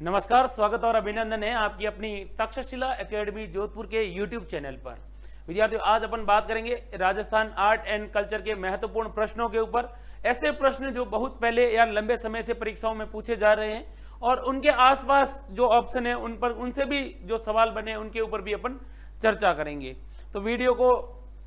नमस्कार, स्वागत और अभिनंदन है आपकी अपनी तक्षशिला एकेडमी जोधपुर के YouTube चैनल पर। विद्यार्थियों, आज अपन बात करेंगे राजस्थान आर्ट एंड कल्चर के महत्वपूर्ण प्रश्नों के ऊपर। ऐसे प्रश्न जो बहुत पहले या लंबे समय से परीक्षाओं में पूछे जा रहे हैं और उनके आसपास जो ऑप्शन है उन पर उनसे भी जो सवाल बने उनके ऊपर भी अपन चर्चा करेंगे। तो वीडियो को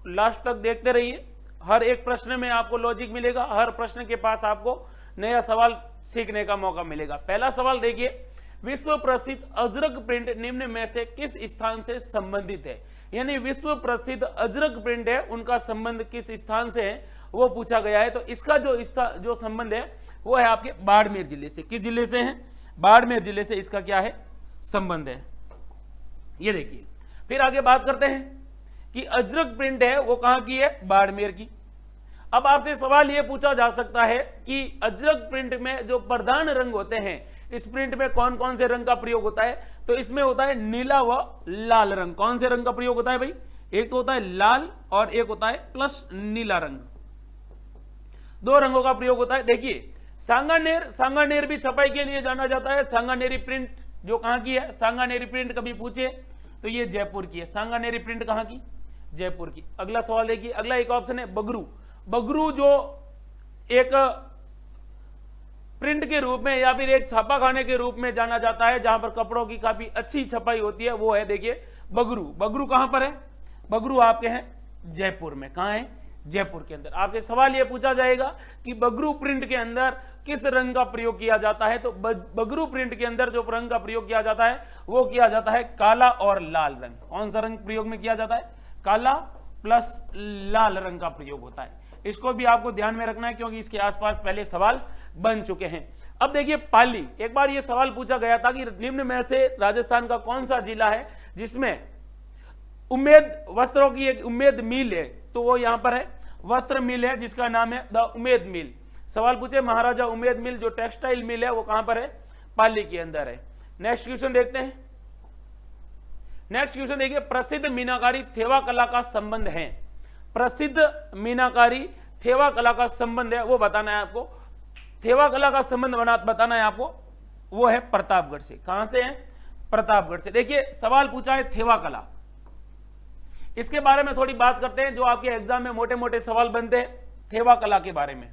लास्ट तक देखते रहिए। हर एक प्रश्न में आपको लॉजिक मिलेगा, हर प्रश्न के पास आपको नया सवाल सीखने का मौका मिलेगा। पहला सवाल देखिए, विश्व प्रसिद्ध अजरक प्रिंट निम्न में से किस स्थान से संबंधित है? यानी विश्व प्रसिद्ध अजरक प्रिंट है, उनका संबंध किस स्थान से है वो पूछा गया है। तो इसका जो संबंध है वो है आपके बाड़मेर जिले से। किस जिले से है? बाड़मेर जिले से इसका क्या है? संबंध है। ये देखिए, फिर आगे बात करते हैं कि अजरक प्रिंट है वो कहां की है? बाड़मेर की। अब आपसे सवाल ये पूछा जा सकता है कि अजरक प्रिंट में जो प्रधान रंग होते हैं, इस प्रिंट में कौन कौन से रंग का प्रयोग होता है? तो इसमें होता है नीला व लाल रंग। कौन से रंग का प्रयोग होता है भाई? एक तो होता है लाल और एक होता है प्लस नीला रंग। दो रंगों का प्रयोग होता है। देखिए, सांगानेर भी छपाई के लिए जाना जाता है। सांगानेरी प्रिंट जो कहां की है? सांगानेरी प्रिंट कभी पूछे तो ये जयपुर की है। सांगानेरी प्रिंट कहां की? जयपुर की। अगला सवाल देखिए, अगला एक ऑप्शन है बगरू। बगरू जो एक प्रिंट के रूप में या फिर एक छापा खाने के रूप में जाना जाता है, जहां पर कपड़ों की काफी अच्छी छपाई होती है, वो है देखिए बगरू। बगरू कहां पर है? बगरू आपके हैं जयपुर में। कहां है? जयपुर के अंदर। आपसे सवाल यह पूछा जाएगा कि बगरू प्रिंट के अंदर किस रंग का प्रयोग किया जाता है? तो बगरू प्रिंट के अंदर जो रंग का प्रयोग किया जाता है वो किया जाता है काला और लाल रंग। कौन सा रंग प्रयोग में किया जाता है? काला प्लस लाल रंग का प्रयोग होता है। इसको भी आपको ध्यान में रखना है क्योंकि इसके आसपास पहले सवाल बन चुके हैं। अब देखिए पाली, एक बार यह सवाल पूछा गया था कि निम्न में से राजस्थान का कौन सा जिला है जिसमें उम्मेद वस्त्रों की एक उम्मेद मिल है? तो वो यहां पर है वस्त्र मिल है जिसका नाम है द उम्मेद मिल। सवाल पूछे महाराजा उम्मेद मिल जो टेक्सटाइल मिल है वो कहां पर है? पाली के अंदर है। नेक्स्ट क्वेश्चन देखते हैं। नेक्स्ट क्वेश्चन देखिए, प्रसिद्ध मीनाकारी थेवा कला का संबंध है। प्रसिद्ध मीनाकारी थेवा कला का संबंध है वो बताना है आपको। थेवा कला का संबंध बताना है आपको, वो है प्रतापगढ़ से। कहां से है? प्रतापगढ़ से। देखिए सवाल पूछा है थेवा कला, इसके बारे में थोड़ी बात करते हैं जो आपके एग्जाम में मोटे मोटे सवाल बनते हैं थेवा कला के बारे में।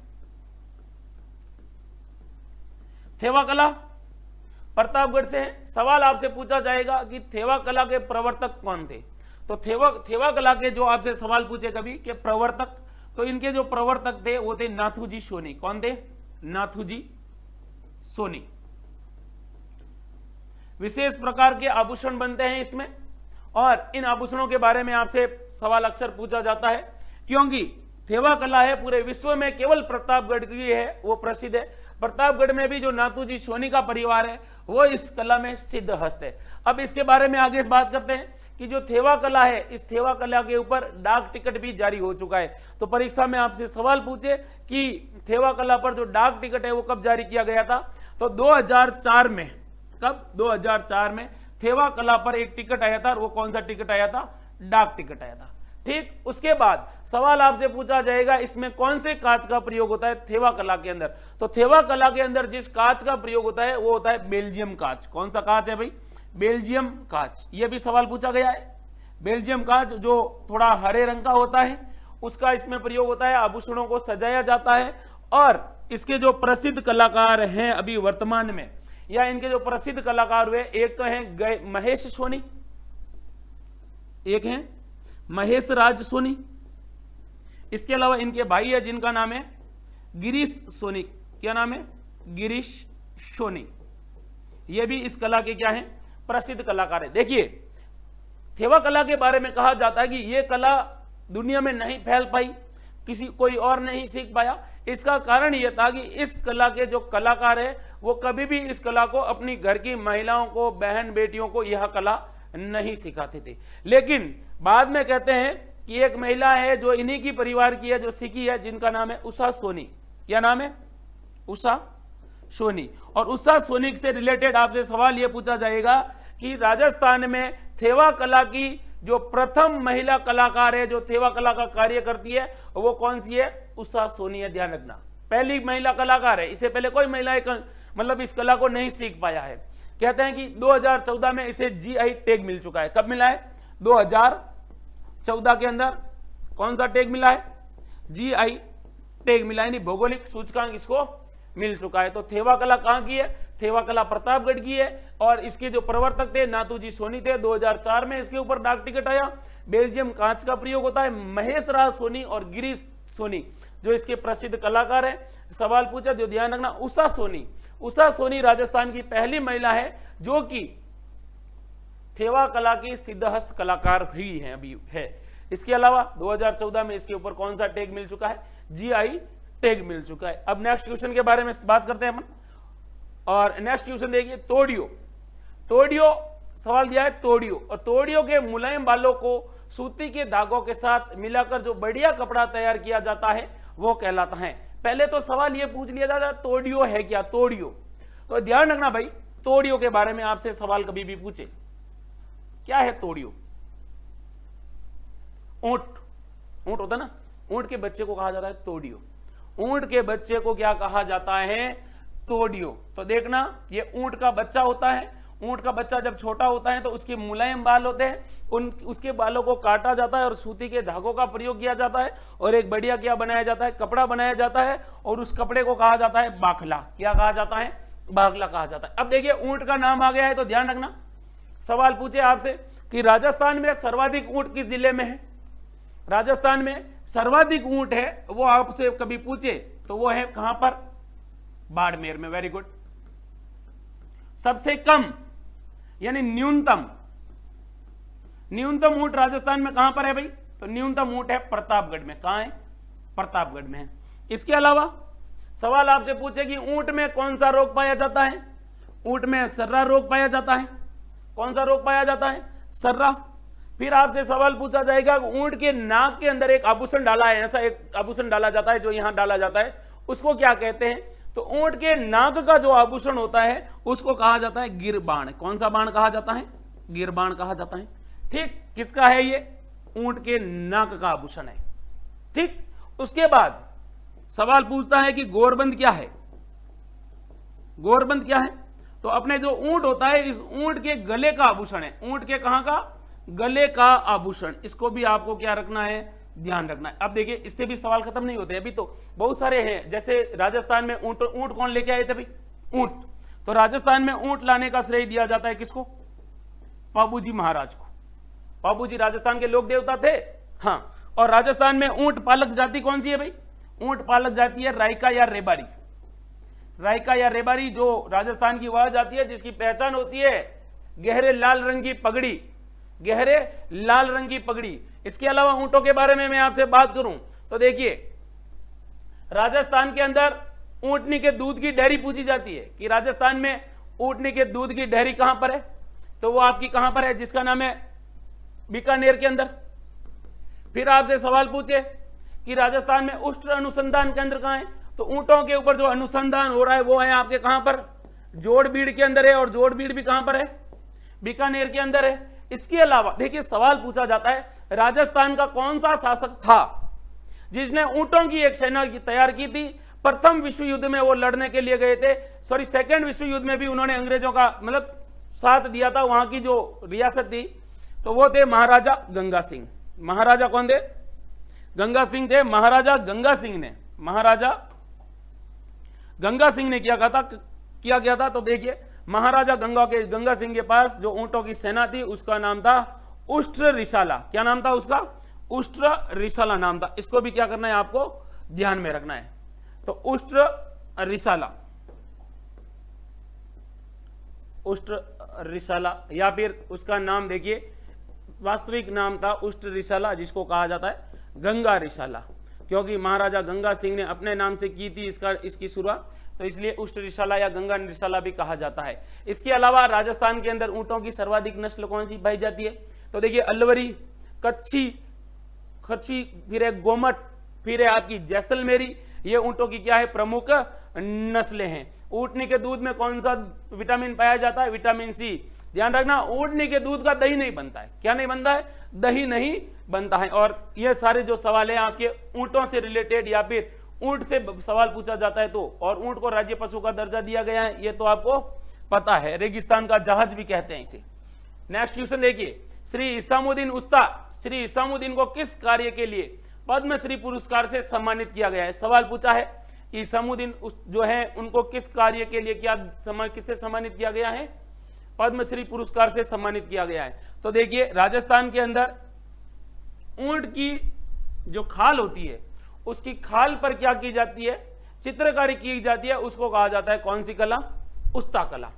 थेवा कला प्रतापगढ़ से है। सवाल आपसे पूछा जाएगा कि थेवा कला के प्रवर्तक कौन थे? तो थेवा कला के जो आपसे सवाल पूछे कभी के प्रवर्तक, तो इनके जो प्रवर्तक थे वो थे नाथूजी सोनी। कौन थे? नाथूजी सोनी। विशेष प्रकार के आभूषण बनते हैं इसमें और इन आभूषणों के बारे में आपसे सवाल अक्सर पूछा जाता है क्योंकि थेवा कला है पूरे विश्व में केवल प्रतापगढ़ की है वो प्रसिद्ध है। प्रतापगढ़ में भी जो नाथूजी सोनी का परिवार है वो इस कला में सिद्ध हस्त है। अब इसके बारे में आगे बात करते हैं कि जो थेवा कला है, इस थेवा कला के ऊपर डाक टिकट भी जारी हो चुका है। तो परीक्षा में आपसे सवाल पूछे कि थेवा कला पर जो डाक टिकट है वो कब जारी किया गया था? तो 2004 में। कब? 2004 में थेवा कला पर एक टिकट आया था और वो कौन सा टिकट आया था? डाक टिकट आया था। ठीक, उसके बाद सवाल आपसे पूछा जाएगा इसमें कौन से कांच का प्रयोग होता है थेवा कला के अंदर? तो थेवा कला के अंदर जिस कांच का प्रयोग होता है वो होता है बेल्जियम कांच। कौन सा कांच है भाई? बेल्जियम कांच। यह भी सवाल पूछा गया है। बेल्जियम कांच जो थोड़ा हरे रंग का होता है उसका इसमें प्रयोग होता है, आभूषणों को सजाया जाता है। और इसके जो प्रसिद्ध कलाकार हैं अभी वर्तमान में, या इनके जो प्रसिद्ध कलाकार हुए, एक तो हैं महेश सोनी, एक हैं महेश राज सोनी। इसके अलावा इनके भाई है जिनका नाम है गिरीश सोनी। क्या नाम है? गिरीश सोनी। ये भी इस कला के क्या है? प्रसिद्ध कलाकार है। देखिए थेवा कला के बारे में कहा जाता है कि यह कला दुनिया में नहीं फैल पाई, कोई और नहीं सीख पाया। इसका कारण यह था कि इस कला के जो कलाकार है वो कभी भी इस कला को अपनी घर की महिलाओं को, बहन बेटियों को यह कला नहीं सिखाते थे। लेकिन बाद में कहते हैं कि एक महिला है जो इन्हीं की परिवार की है जो सीखी है, जिनका नाम है उषा सोनी। क्या नाम है? उषा सोनी। और उषा सोनी से रिलेटेड आपसे सवाल यह पूछा जाएगा कि राजस्थान में थेवा कला की जो प्रथम महिला कलाकार है जो थेवा कला का कार्य करती है वो कौन सी है? उषा सोनी है। ध्यान रखना, पहली महिला कलाकार है। इससे पहले कोई महिला मतलब इस कला को नहीं सीख पाया है। कहते हैं कि 2014 में इसे जीआई टैग मिल चुका है। कब मिला है? 2014 के अंदर कौन सा टैग मिला है? जीआई टैग मिला, यानी भौगोलिक सूचकांक इसको मिल चुका है। तो थेवा कला कहां की है? थेवा कला प्रतापगढ़ की है, और इसके जो प्रवर्तक थे नाथूजी सोनी थे। 2004 में इसके ऊपर डाक टिकट आया। बेल्जियम कांच का प्रयोग होता है। महेश राज सोनी और गिरीश सोनी जो इसके प्रसिद्ध कलाकार हैं। सवाल पूछा जो ध्यान रखना, उषा सोनी, उषा सोनी राजस्थान की पहली महिला है जो कि थेवा कला की सिद्धहस्त कलाकार हुई है, अभी है। इसके अलावा 2014 में इसके ऊपर कौन सा टैग मिल चुका है? जीआई टैग मिल चुका है। अब नेक्स्ट क्वेश्चन के बारे में बात करते हैं अपन, और नेक्स्ट क्वेश्चन देखिए, तोड़ियो। तोड़ियो सवाल दिया है, तोड़ियो, और तोड़ियो के मुलायम बालों को सूती के धागों के साथ मिलाकर जो बढ़िया कपड़ा तैयार किया जाता है वो कहलाता है। पहले तो सवाल ये पूछ लिया जाता है तोड़ियो है क्या? तोड़ियो, तो ध्यान रखना भाई, तोड़ियो के बारे में आपसे सवाल कभी भी पूछे, क्या है तोड़ियो? ऊंट, ऊंट होता ना, ऊंट के बच्चे को कहा जाता है तोड़ियो। ऊंट के बच्चे को क्या कहा जाता है? तोड़ियो। तो देखना, ये ऊंट का बच्चा होता है। ऊंट का बच्चा जब छोटा होता है तो उसके मुलायम बाल होते हैं, उसके बालों को काटा जाता है और सूती के धागों का प्रयोग किया जाता है, और एक बढ़िया क्या बनाया जाता है? कपड़ा बनाया जाता है, और उस कपड़े को कहा जाता है बाखला। क्या कहा जाता है? बाखला कहा जाता है। अब देखिए, ऊंट का नाम आ गया है तो ध्यान रखना, सवाल पूछे आपसे कि राजस्थान में सर्वाधिक ऊंट किस जिले में है? राजस्थान में सर्वाधिक ऊंट है, वो आपसे कभी पूछे तो वो है कहां पर? बाड़मेर में। Very good. सबसे कम यानी न्यूनतम, न्यूनतम ऊंट राजस्थान में कहां पर है भाई? तो न्यूनतम ऊंट है प्रतापगढ़ में। कहां है? प्रतापगढ़ में है। इसके अलावा सवाल आपसे पूछे कि ऊंट में कौन सा रोग पाया जाता है? ऊंट में सर्रा रोग पाया जाता है। कौन सा रोग पाया जाता है? सर्रा। फिर आपसे सवाल पूछा जाएगा ऊंट के नाक के अंदर एक आभूषण डाला है, ऐसा एक आभूषण डाला जाता है जो यहां डाला जाता है, उसको क्या कहते हैं? तो ऊंट के नाक का जो आभूषण होता है उसको कहा जाता है गिरबाण। कौन सा बाण कहा जाता है? गिरबाण कहा जाता है। ठीक, किसका है ये? ऊंट के नाक का आभूषण है। ठीक, उसके बाद सवाल पूछता है कि गोरबंद क्या है? गोरबंद क्या है? तो अपने जो ऊंट होता है, इस ऊंट के गले का आभूषण है। ऊंट के कहां का? गले का आभूषण। इसको भी आपको क्या रखना है? ध्यान रखना है। अब देखिए, इससे भी सवाल खत्म नहीं होते, अभी तो बहुत सारे हैं। जैसे राजस्थान में ऊंट, ऊंट कौन लेके आए थे भाई? ऊंट। तो राजस्थान में ऊंट लाने का श्रेय दिया जाता है किसको? पाबूजी महाराज को। पाबूजी राजस्थान के लोक देवता थे। हाँ, और राजस्थान में ऊंट पालक जाति कौन सी है भाई? ऊंट पालक जाति है रायका या रेबारी। रायका या रेबारी जो राजस्थान की वह जाति है जिसकी पहचान होती है गहरे लाल रंग की पगड़ी, गहरे लाल रंग की पगड़ी। इसके अलावा ऊंटों के बारे में मैं आपसे बात करूं तो देखिए, राजस्थान के अंदर ऊंटनी के दूध की डेयरी पूछी जाती है कि राजस्थान में ऊंटनी के दूध की डेयरी कहां पर है? तो वो आपकी कहां पर है? जिसका नाम है बीकानेर के अंदर। फिर आपसे सवाल पूछे कि राजस्थान में उष्ट्र अनुसंधान केंद्र कहां है? तो ऊंटों के ऊपर जो अनुसंधान हो रहा है वो है आपके कहां पर? जोड़बीड़ के अंदर है, और जोड़बीड़ भी कहां पर है? बीकानेर के अंदर है। इसके अलावा देखिए, सवाल पूछा जाता है राजस्थान का कौन सा शासक था जिसने ऊंटों की एक सेना तैयार की थी? प्रथम विश्व युद्ध में वो लड़ने के लिए गए थे, सॉरी सेकेंड विश्व युद्ध में भी उन्होंने अंग्रेजों का मतलब साथ दिया था, वहां की जो रियासत थी, तो वो थे महाराजा गंगा सिंह। महाराजा कौन थे? गंगा सिंह थे। महाराजा गंगा सिंह ने, महाराजा गंगा सिंह ने क्या किया था? तो देखिए, महाराजा गंगा सिंह के पास जो ऊंटों की सेना थी उसका नाम था उष्ट्र रिसाला। क्या नाम था उसका? उष्ट्र रिसाला नाम था। इसको भी क्या करना है आपको? ध्यान में रखना है। तो उष्ट्र रिसाला, उष्ट्र रिसाला, या फिर उसका नाम देखिए वास्तविक नाम था उष्ट्र रिसाला, जिसको कहा जाता है गंगा रिसाला, क्योंकि महाराजा गंगा सिंह ने अपने नाम से की थी इसकी शुरुआत, तो इसलिए उष्ट्र रिसाला या गंगा रिसाला भी कहा जाता है। इसके अलावा राजस्थान के अंदर ऊंटों की सर्वाधिक नस्ल कौन सी पाई जाती है? तो देखिए, अलवरी, कच्छी, फिर है गोमट, फिर है आपकी जैसलमेरी। ये ऊंटों की क्या है? प्रमुख नस्लें हैं। ऊंटनी के दूध में कौन सा विटामिन पाया जाता है? Vitamin C. ध्यान रखना, ऊंटनी के दूध का दही नहीं बनता है। क्या नहीं बनता है? दही नहीं बनता है। और ये सारे जो सवाल है आपके ऊंटों से रिलेटेड या फिर ऊंट से सवाल पूछा जाता है तो, और ऊंट को राज्य पशु का दर्जा दिया गया है, ये तो आपको पता है, रेगिस्तान का जहाज भी कहते हैं इसे। नेक्स्ट क्वेश्चन देखिए, श्री इसामुद्दीन को किस कार्य के लिए पद्मश्री पुरस्कार से सम्मानित किया गया है? सवाल पूछा है कि इसामुद्दीन जो है उनको किस कार्य के लिए किससे सम्मानित किया गया है? पद्मश्री पुरस्कार से सम्मानित किया गया है। तो देखिए, राजस्थान के अंदर ऊंट की जो खाल होती है उसकी खाल पर क्या की जाती है? चित्रकारी की जाती है, उसको कहा जाता है कौन सी कला? उस्ता कला।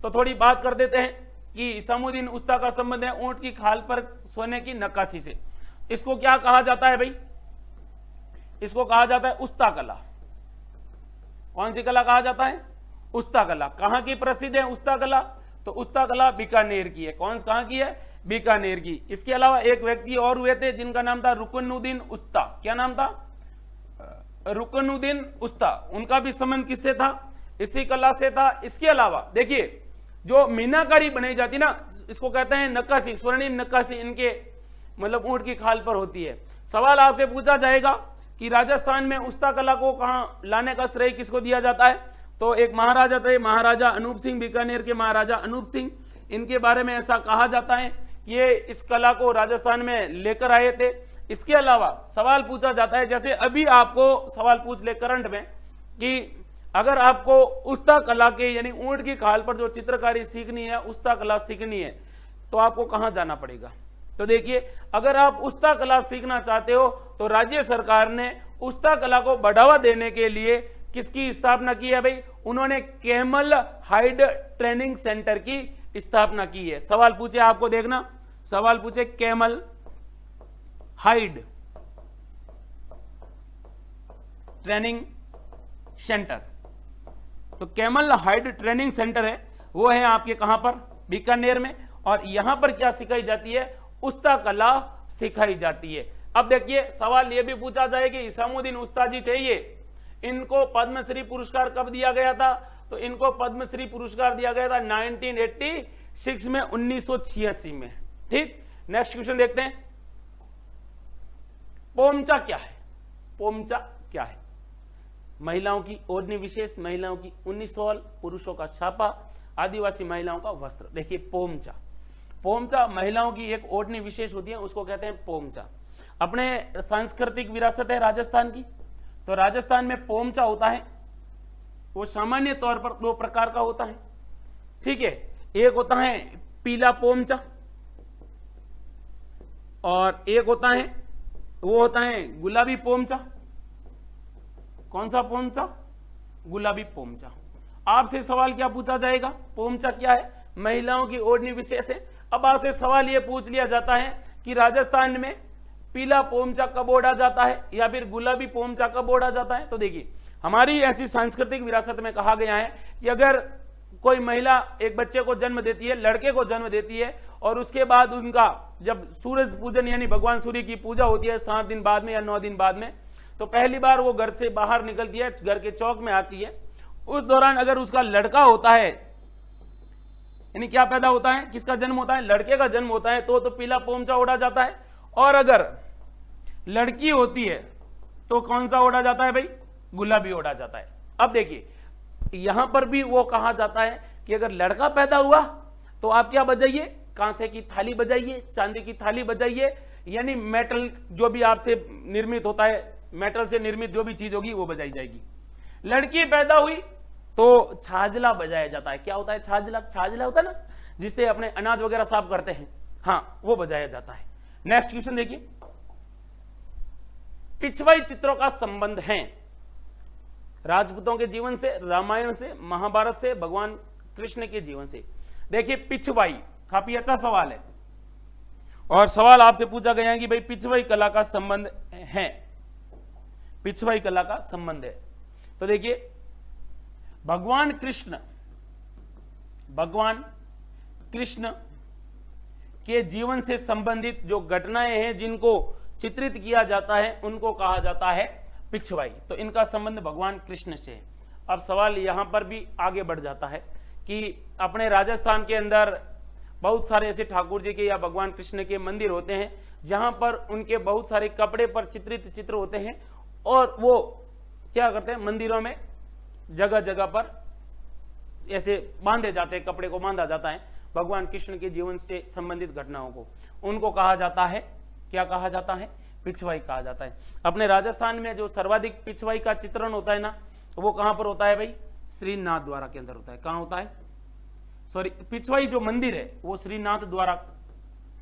तो थोड़ी बात कर देते हैं कि इसामुद्दीन उस्ता का संबंध है ऊंट की खाल पर सोने की नक्काशी से। इसको क्या कहा जाता है भाई? इसको कहा जाता है उस्ता कला। कौन सी कला कहा जाता है? उस्ता कला। कहां की प्रसिद्ध है उस्ता कला? तो उस्ता कला बीकानेर की है। कहां की है? बीकानेर की। इसके अलावा एक व्यक्ति और हुए थे जिनका नाम था रुकनुद्दीन उस्ता। क्या नाम था? रुकनुद्दीन उस्ता। उनका भी संबंध किससे था? इसी कला से था। इसके अलावा देखिए, जो मीनाकारी बनाई जाती ना, इसको कहते हैं नक्काशी, स्वर्णिम नक्काशी, इनके मतलब ऊंट की खाल पर होती है। सवाल आपसे पूछा जाएगा कि राजस्थान में उस्ता कला को कहां लाने का श्रेय किसको दिया जाता है? तो एक महाराजा थे, महाराजा अनूप सिंह, बीकानेर के महाराजा अनूप सिंह। इनके बारे में ऐसा कहा जाता है, ये इस कला को राजस्थान में लेकर आए थे। इसके अलावा सवाल पूछा जाता है, जैसे अभी आपको सवाल पूछ ले करंट में कि अगर आपको उस्ता कला के यानी ऊंट की खाल पर जो चित्रकारी सीखनी है, उस्ता कला सीखनी है, तो आपको कहां जाना पड़ेगा? तो देखिए, अगर आप उस्ता कला सीखना चाहते हो तो राज्य सरकार ने उस्ता कला को बढ़ावा देने के लिए किसकी स्थापना की है भाई? उन्होंने कैमल हाइड ट्रेनिंग सेंटर की स्थापना की है। सवाल पूछे आपको, देखना सवाल पूछे कैमल हाइड ट्रेनिंग सेंटर, तो कैमल हाइड ट्रेनिंग सेंटर है वो है आपके कहां पर? बीकानेर में। और यहां पर क्या सिखाई जाती है? उस्ता कला सिखाई जाती है। अब देखिए, सवाल यह भी पूछा जाए कि इसामुद्दीन उस्ता जी थे ये, इनको पद्मश्री पुरस्कार कब दिया गया था? तो इनको पद्मश्री पुरस्कार दिया गया था 1986 में, 1986 में। ठीक, नेक्स्ट क्वेश्चन देखते हैं। पोमचा क्या है? पोमचा क्या है? महिलाओं की ओढ़नी विशेष, महिलाओं की ऊनी शॉल, पुरुषों का छापा, आदिवासी महिलाओं का वस्त्र। देखिए, पोमचा महिलाओं की एक ओढ़नी विशेष होती है, उसको कहते हैं पोमचा। अपने सांस्कृतिक विरासत है राजस्थान की, तो राजस्थान में पोमचा होता है वो सामान्य तौर पर दो प्रकार का होता है। ठीक है, एक होता है पीला पोमचा और एक होता है वो होता है गुलाबी पोमचा। कौन सा पोमचा? गुलाबी पोमचा। आपसे सवाल क्या पूछा जाएगा? पोमचा क्या है? महिलाओं की ओढ़नी विशेष है। अब आपसे सवाल यह पूछ लिया जाता है कि राजस्थान में पीला पोमचा कब ओढ़ा जाता है या फिर गुलाबी पोमचा कब ओढ़ा जाता है? तो देखिए, हमारी ऐसी सांस्कृतिक विरासत में कहा गया है कि अगर कोई महिला एक बच्चे को जन्म देती है, लड़के को जन्म देती है, और उसके बाद उनका जब सूरज पूजन यानी भगवान सूर्य की पूजा होती है 7 दिन बाद में या 9 दिन बाद में, तो पहली बार वो घर से बाहर निकलती है, घर के चौक में आती है। उस दौरान अगर उसका लड़का होता है, यानी क्या पैदा होता है? किसका जन्म होता है? लड़के का जन्म होता है, तो पीला पोमचा ओढ़ा जाता है। और अगर लड़की होती है तो कौन सा ओढ़ा जाता है भाई? गुलाबी ओढ़ा जाता है। अब देखिए, यहां पर भी वो कहा जाता है कि अगर लड़का पैदा हुआ तो आप क्या बजाइए? कांसे की थाली बजाइए, चांदी की थाली बजाइए, यानी मेटल जो भी आपसे निर्मित होता है, मेटल से निर्मित जो भी चीज होगी वो बजाई जाएगी। लड़की पैदा हुई तो छाजला बजाया जाता है। क्या होता है? छाजला होता है ना, जिससे अपने अनाज वगैरह साफ करते हैं, हाँ, वो बजाया जाता है। नेक्स्ट क्वेश्चन देखिए, पिछवाई चित्रों का संबंध है राजपूतों के जीवन से, रामायण से, महाभारत से, भगवान कृष्ण के जीवन से। देखिए, पिछवाई काफी अच्छा सवाल है और सवाल आपसे पूछा गया है कि भाई पिछवाई कला का संबंध है, पिछवाई कला का संबंध है। तो देखिए, भगवान कृष्ण के जीवन से संबंधित जो घटनाएं हैं जिनको चित्रित किया जाता है उनको कहा जाता है पिछवाई। तो इनका संबंध भगवान कृष्ण से है। अब सवाल यहां पर भी आगे बढ़ जाता है कि अपने राजस्थान के अंदर बहुत सारे ऐसे ठाकुर जी के या भगवान कृष्ण के मंदिर होते हैं जहां पर उनके बहुत सारे कपड़े पर चित्रित चित्र होते हैं और वो क्या करते हैं, मंदिरों में जगह जगह पर ऐसे बांधे जाते हैं, कपड़े को बांधा जाता है भगवान कृष्ण के जीवन से संबंधित घटनाओं को, उनको कहा जाता है, क्या कहा जाता है? पिछवाई कहा जाता है। अपने राजस्थान में जो सर्वाधिक पिछवाई का चित्रण होता है ना, वो कहां पर होता है भाई? श्रीनाथ द्वारा के अंदर होता है। कहां होता है? सॉरी, पिछवाई जो मंदिर है वो श्रीनाथ द्वारा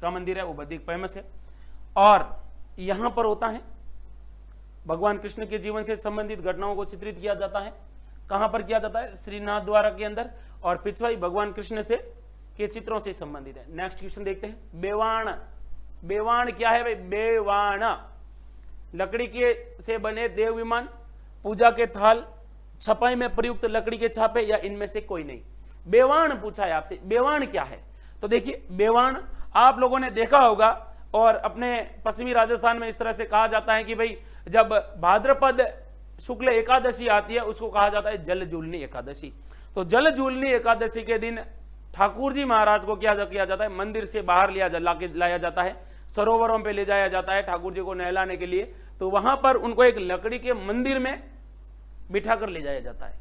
का मंदिर है, वो अधिक फेमस है। और यहां पर होता है भगवान कृष्ण के जीवन से संबंधित घटनाओं को चित्रित किया जाता है। कहां पर किया जाता है? श्रीनाथ द्वारा के अंदर। और पिछवाई भगवान कृष्ण से के चित्रों से संबंधित है। नेक्स्ट क्वेश्चन देखते हैं। बेवाण, बेवाण क्या है भाई? बेवाण लकड़ी के से बने देव विमान, पूजा के थाल, छपाई में प्रयुक्त लकड़ी के छापे, या इनमें से कोई नहीं। बेवाण पूछा है आपसे, बेवाण क्या है? तो देखिए, बेवाण आप लोगों ने देखा होगा, और अपने पश्चिमी राजस्थान में इस तरह से कहा जाता है कि भाई जब भाद्रपद शुक्ल एकादशी आती है उसको कहा जाता है जल झूलनी एकादशी। तो जल झूलनी एकादशी के दिन ठाकुर जी महाराज को क्या किया जाता है? मंदिर से बाहर लाया जाता है, सरोवरों पे ले जाया जाता है ठाकुर जी को नहलाने के लिए। तो वहां पर उनको एक लकड़ी के मंदिर में बिठा कर ले जाया जाता है,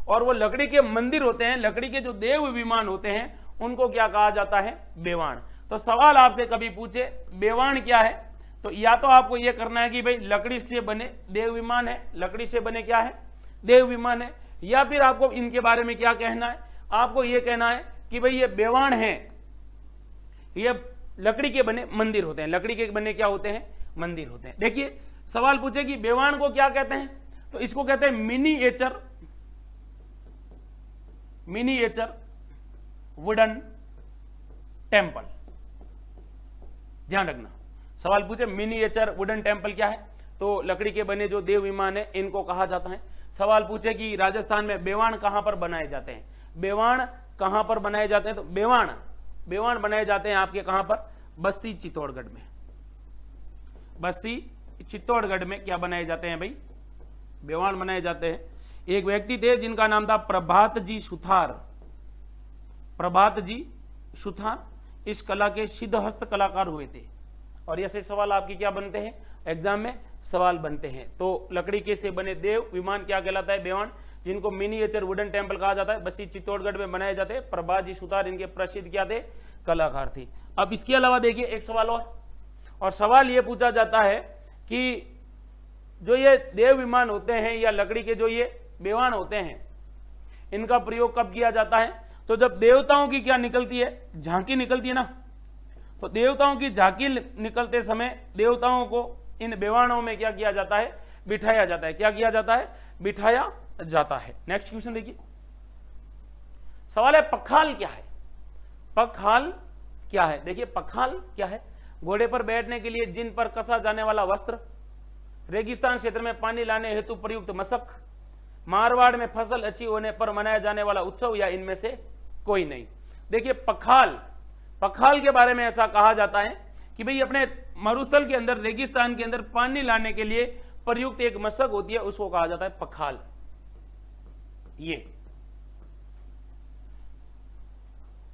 और वो लकड़ी के मंदिर होते हैं, लकड़ी के जो देव विमान होते हैं, उनको क्या कहा जाता है? बेवाण। तो सवाल आपसे कभी पूछे बेवाण क्या है, तो या तो आपको यह करना है कि भाई लकड़ी से बने देव विमान है, लकड़ी से बने क्या है? देव विमान है, या फिर आपको इनके बारे में क्या कहना है? आपको यह कहना है कि भाई ये बेवाण है, ये लकड़ी के बने मंदिर होते हैं। लकड़ी के बने क्या होते हैं? मंदिर होते हैं। देखिए, सवाल पूछे कि बेवाण को क्या कहते हैं, तो इसको कहते हैं मिनिएचर, मिनिएचर वुडन टेम्पल। ध्यान रखना, सवाल पूछे मिनिएचर वुडन टेम्पल क्या है, तो लकड़ी के बने जो देव विमान है इनको कहा जाता है। सवाल पूछे कि राजस्थान में बेवाण कहां पर बनाए जाते हैं, बेवाण कहां पर बनाए जाते हैं, तो बेवाण बनाए जाते हैं आपके कहां पर? बस्ती चित्तौड़गढ़ में। बस्ती चित्तौड़गढ़ में क्या बनाए जाते हैं भाई? बेवाण बनाए जाते हैं। एक व्यक्ति थे जिनका नाम था प्रभात जी सुथार। प्रभात जी सुथार इस कला के सिद्धहस्त कलाकार हुए थे, और ऐसे सवाल आपके क्या बनते हैं? एग्जाम में सवाल बनते हैं। तो लकड़ी के से बने देव विमान क्या कहलाता है? बेवाण, जिनको मिनिएचर वुडन टेम्पल कहा जाता है, बस्ती चित्तौड़गढ़ में बनाए जाते हैं। प्रभात जी सुथार इनके प्रसिद्ध क्या थे? कलाकार थे। अब इसके अलावा देखिए एक सवाल और सवाल यह पूछा जाता है कि जो ये देव विमान होते हैं या लकड़ी के जो ये बेवाण होते हैं, इनका प्रयोग कब किया जाता है? तो जब देवताओं की क्या निकलती है? झांकी निकलती है ना, तो देवताओं की झांकी निकलते समय देवताओं को इन बेवाणों में क्या किया जाता है? बिठाया जाता है। क्या किया जाता है? बिठाया जाता है। नेक्स्ट क्वेश्चन देखिए, सवाल है पखाल क्या है? पखाल क्या है? देखिए, पखाल क्या है? घोड़े पर बैठने के लिए जिन पर कसा जाने वाला वस्त्र, रेगिस्तान क्षेत्र में पानी लाने हेतु प्रयुक्त मशक, मारवाड़ में फसल अच्छी होने पर मनाया जाने वाला उत्सव, या इनमें से कोई नहीं। देखिए, पखाल के बारे में ऐसा कहा जाता है कि भाई अपने मरुस्थल के अंदर, रेगिस्तान के अंदर पानी लाने के लिए प्रयुक्त एक मशक होती है, उसको कहा जाता है पखाल। ये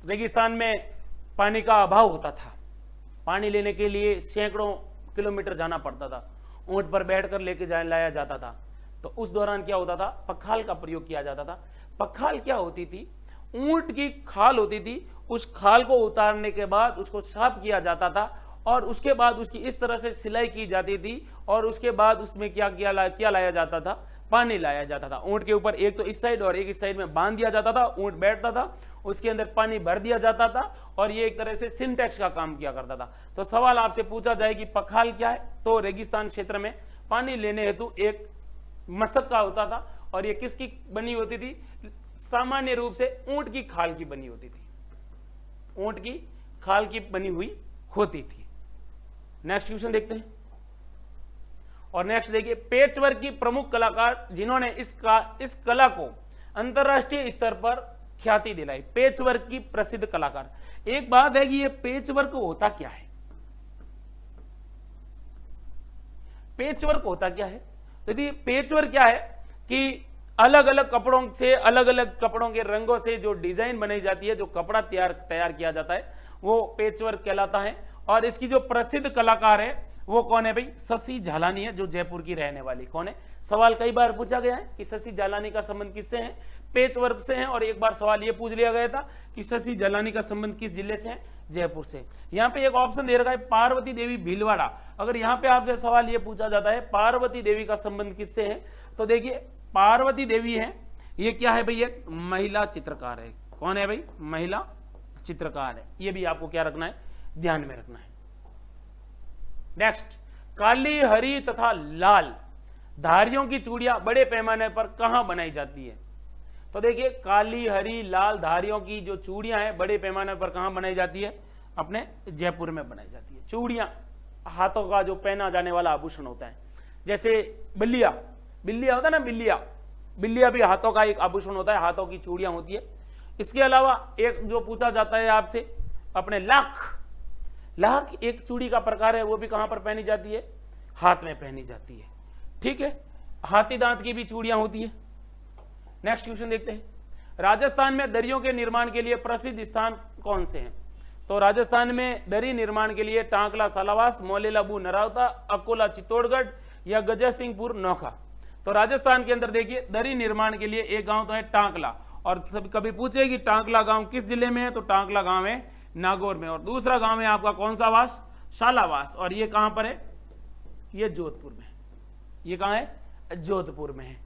रेगिस्तान में पानी का अभाव होता था, पानी लेने के लिए सैकड़ों किलोमीटर जाना पड़ता था, ऊंट पर बैठकर लेके लाया जाता था। तो उस दौरान क्या होता था? पखाल का प्रयोग किया जाता था। पखाल क्या होती थी? ऊंट की खाल होती थी, उस खाल को उतारने के बाद उसको साफ किया जाता था, और उसके बाद उसकी इस तरह से सिलाई की जाती थी, और उसके बाद उसमें क्या लाया जाता था? पानी लाया जाता था। ऊंट के ऊपर एक तो इस साइड और एक इस साइड में बांध दिया जाता था, ऊंट बैठता था, उसके अंदर पानी भर दिया जाता था, और ये एक तरह से सिंटेक्स का काम किया करता था। तो सवाल आपसे पूछा जाए कि पखाल क्या है, तो रेगिस्तान क्षेत्र में पानी लेने हेतु एक मशक का होता था, और ये किसकी बनी होती थी? सामान्य रूप से ऊंट की खाल की बनी होती थी, ऊंट की खाल की बनी हुई होती थी। नेक्स्ट क्वेश्चन देखते हैं, और नेक्स्ट देखिए, पेचवर्क की प्रमुख कलाकार जिन्होंने इस कला को अंतरराष्ट्रीय स्तर पर ख्याति दिलाई। पेचवर्क की प्रसिद्ध कलाकार। एक बात है कि ये पेचवर्क होता क्या है? पेचवर्क होता क्या है? यदि पेचवर्क क्या है कि अलग अलग कपड़ों से, अलग अलग कपड़ों के रंगों से जो डिजाइन बनाई जाती है, जो कपड़ा तैयार किया जाता है, वो पेचवर्क कहलाता है। और इसकी जो प्रसिद्ध कलाकार है वो कौन है भाई? शशि झालानी है, जो जयपुर की रहने वाली। कौन है? सवाल कई बार पूछा गया है कि शशि झालानी का संबंध किससे है? पेच वर्क से हैं। और एक बार सवाल ये पूछ लिया गया था कि शशि जलानी का संबंध किस जिले से है, जयपुर से। यहाँ पे एक ऑप्शन दे रखा है पार्वती देवी भीलवाड़ा। अगर यहाँ पे आपसे सवाल ये पूछा जाता है पार्वती देवी का संबंध किससे है, तो देखिए पार्वती देवी है, ये क्या है भाई, एक महिला चित्रकार है। कौन है भाई, महिला चित्रकार है। ये भी आपको क्या रखना है, ध्यान में रखना है। नेक्स्ट, काली, हरी तथा लाल धारियों की चूड़ियां बड़े पैमाने पर कहां बनाई जाती है, तो देखिए काली, हरी, लाल धारियों की जो चूड़ियां हैं बड़े पैमाने पर कहां बनाई जाती है, अपने जयपुर में बनाई जाती है। चूड़ियां हाथों का जो पहना जाने वाला आभूषण होता है, जैसे बिल्लिया, बिल्लिया होता है ना, बिल्लिया, बिल्लिया भी हाथों का एक आभूषण होता है, हाथों की चूड़ियां होती है। इसके अलावा एक जो पूछा जाता है आपसे, अपने लाख, लाख एक चूड़ी का प्रकार है, वो भी कहां पर पहनी जाती है, हाथ में पहनी जाती है। ठीक है, हाथी दांत की भी चूड़ियां होती है। नेक्स्ट क्वेश्चन देखते हैं, राजस्थान में दरियों के निर्माण के लिए प्रसिद्ध स्थान कौन से हैं, तो राजस्थान में दरी निर्माण के लिए टांकला सालावास, मोलेलाबू नरावता, अकोला चित्तौड़गढ़ या गजय सिंहपुर नौखा। तो राजस्थान के अंदर देखिए दरी निर्माण के लिए एक गांव तो है टांकला, और कभी पूछे कि टांकला गांव किस जिले में है, तो टांकला गांव है नागौर में। और दूसरा गांव है आपका कौन सा वास, शालावास, और ये कहां पर है, ये जोधपुर में। ये कहां है, जोधपुर में है।